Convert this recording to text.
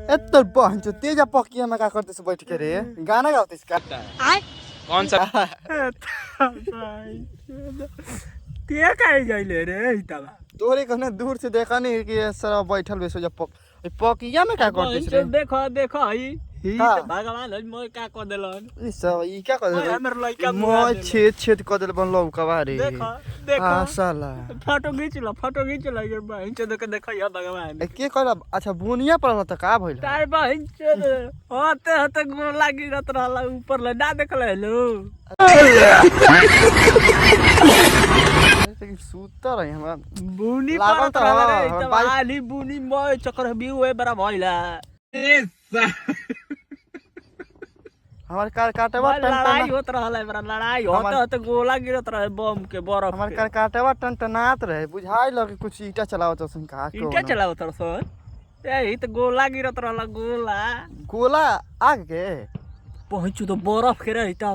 ए तो पहुंचो तेजा पकिया में का करते से बैठ के रे गाना गाते का कौन सा ते काहे जाइले रे इताबा तोरे कने दूर से देखा नहीं कि सारा बैठल बेसो जब पकिया में का करते से देखो देखो ही हाँ। तो भगवान हज मोय का को देलन ई सब ई क्या कर ओए, हमर लइका मुआ मोय देलन। छेद छेद कर देल बन लौकवा रे देखो देखो हां साला फोटो खींच लो ये बहन चोद के देखो या भगवान ए के कहला अच्छा बुनिया पड़ल त का भइल तार बहन चोद होते होते गोर लागी रत रहला ऊपर ले ना देख ले लो सुतर रही हमरा बुनी लागल पर त रहला रे हमर त बाइक- आली बुनी मोय चक्कर भी हुए बरा भइला हमार कार काटवा लड़ाई टन होत रहला बरा लड़ाई होते होते गोला गिरत रहे बम के बर्फ हमार के कार काटवा टनात रहे बुझाई लगे कुछ ईटा चलावत सन का इनका चलाओ तर सन यही तो गोला गिरत रहला गोला गोला आग के पहुंचू तो बर्फ के रहता